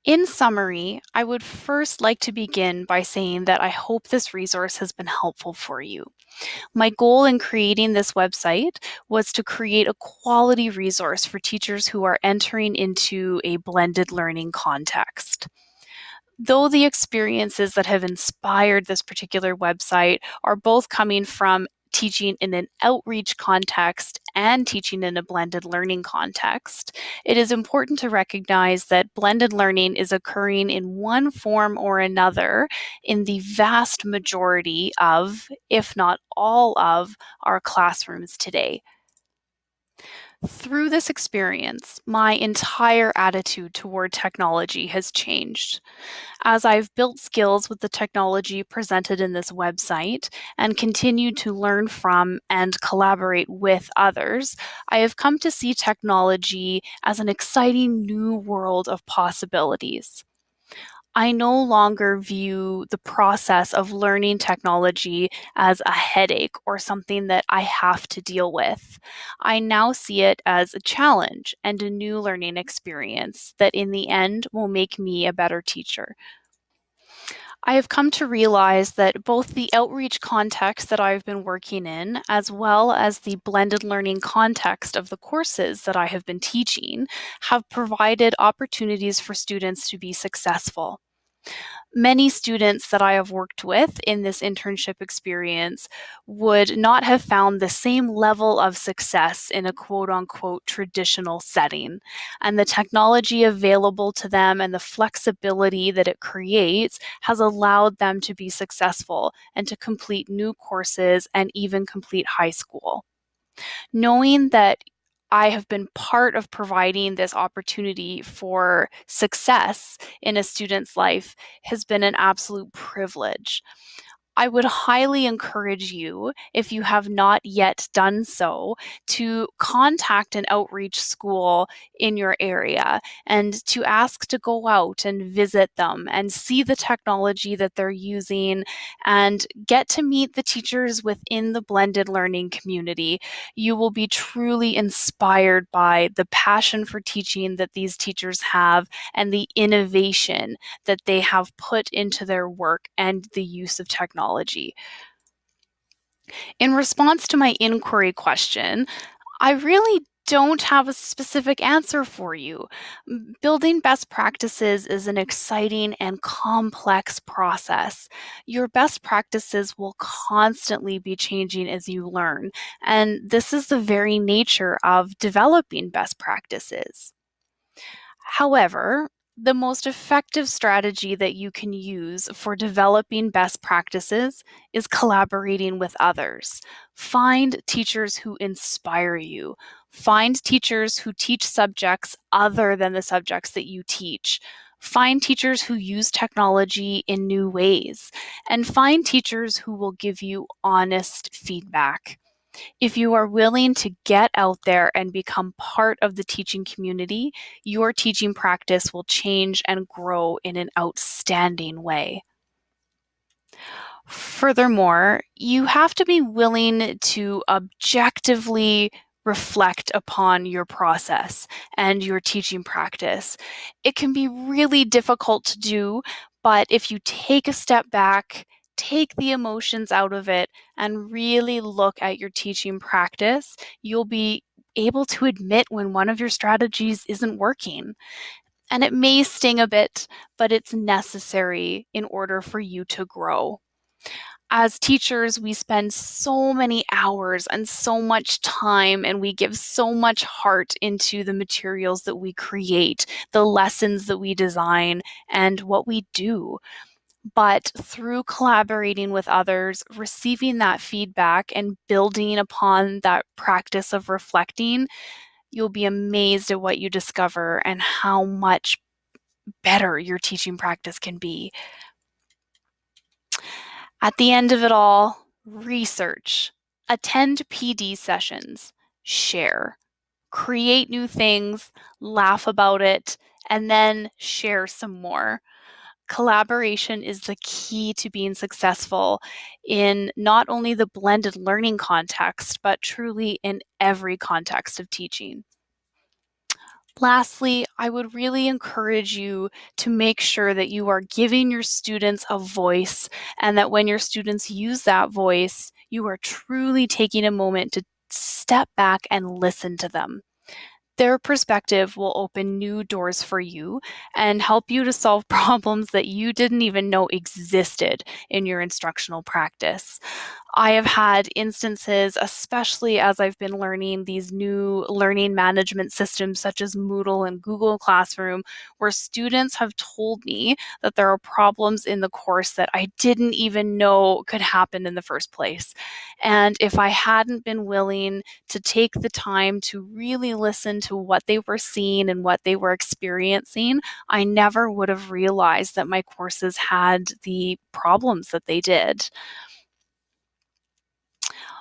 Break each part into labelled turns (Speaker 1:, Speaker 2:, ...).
Speaker 1: In summary, I would first like to begin by saying that I hope this resource has been helpful for you. My goal in creating this website was to create a quality resource for teachers who are entering into a blended learning context. Though the experiences that have inspired this particular website are both coming from teaching in an outreach context and teaching in a blended learning context, it is important to recognize that blended learning is occurring in one form or another in the vast majority of, if not all of, our classrooms today. Through this experience, my entire attitude toward technology has changed. As I've built skills with the technology presented in this website and continued to learn from and collaborate with others, I have come to see technology as an exciting new world of possibilities. I no longer view the process of learning technology as a headache or something that I have to deal with. I now see it as a challenge and a new learning experience that in the end will make me a better teacher. I have come to realize that both the outreach context that I've been working in, as well as the blended learning context of the courses that I have been teaching, have provided opportunities for students to be successful. Many students that I have worked with in this internship experience would not have found the same level of success in a quote unquote traditional setting. And the technology available to them and the flexibility that it creates has allowed them to be successful and to complete new courses and even complete high school. Knowing that I have been part of providing this opportunity for success in a student's life has been an absolute privilege. I would highly encourage you, if you have not yet done so, to contact an outreach school in your area and to ask to go out and visit them and see the technology that they're using and get to meet the teachers within the blended learning community. You will be truly inspired by the passion for teaching that these teachers have and the innovation that they have put into their work and the use of technology. In response to my inquiry question, I really don't have a specific answer for you. Building best practices is an exciting and complex process. Your best practices will constantly be changing as you learn, and this is the very nature of developing best practices. However, the most effective strategy that you can use for developing best practices is collaborating with others. Find teachers who inspire you. Find teachers who teach subjects other than the subjects that you teach. Find teachers who use technology in new ways. And find teachers who will give you honest feedback. If you are willing to get out there and become part of the teaching community, your teaching practice will change and grow in an outstanding way. Furthermore, you have to be willing to objectively reflect upon your process and your teaching practice. It can be really difficult to do, but if you take a step back, take the emotions out of it, and really look at your teaching practice, you'll be able to admit when one of your strategies isn't working. And it may sting a bit, but it's necessary in order for you to grow. As teachers, we spend so many hours and so much time, and we give so much heart into the materials that we create, the lessons that we design, and what we do. But through collaborating with others, receiving that feedback, and building upon that practice of reflecting, you'll be amazed at what you discover and how much better your teaching practice can be. At the end of it all, research, attend PD sessions, share, create new things, laugh about it, and then share some more. Collaboration is the key to being successful in not only the blended learning context, but truly in every context of teaching. Lastly, I would really encourage you to make sure that you are giving your students a voice, and that when your students use that voice, you are truly taking a moment to step back and listen to them. Their perspective will open new doors for you and help you to solve problems that you didn't even know existed in your instructional practice. I have had instances, especially as I've been learning these new learning management systems such as Moodle and Google Classroom, where students have told me that there are problems in the course that I didn't even know could happen in the first place. And if I hadn't been willing to take the time to really listen to what they were seeing and what they were experiencing, I never would have realized that my courses had the problems that they did.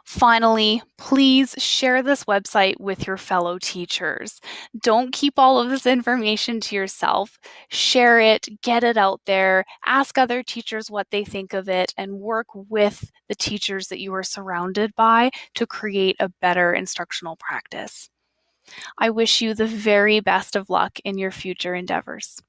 Speaker 1: Finally, please share this website with your fellow teachers. Don't keep all of this information to yourself. Share it, get it out there, ask other teachers what they think of it, and work with the teachers that you are surrounded by to create a better instructional practice. I wish you the very best of luck in your future endeavors.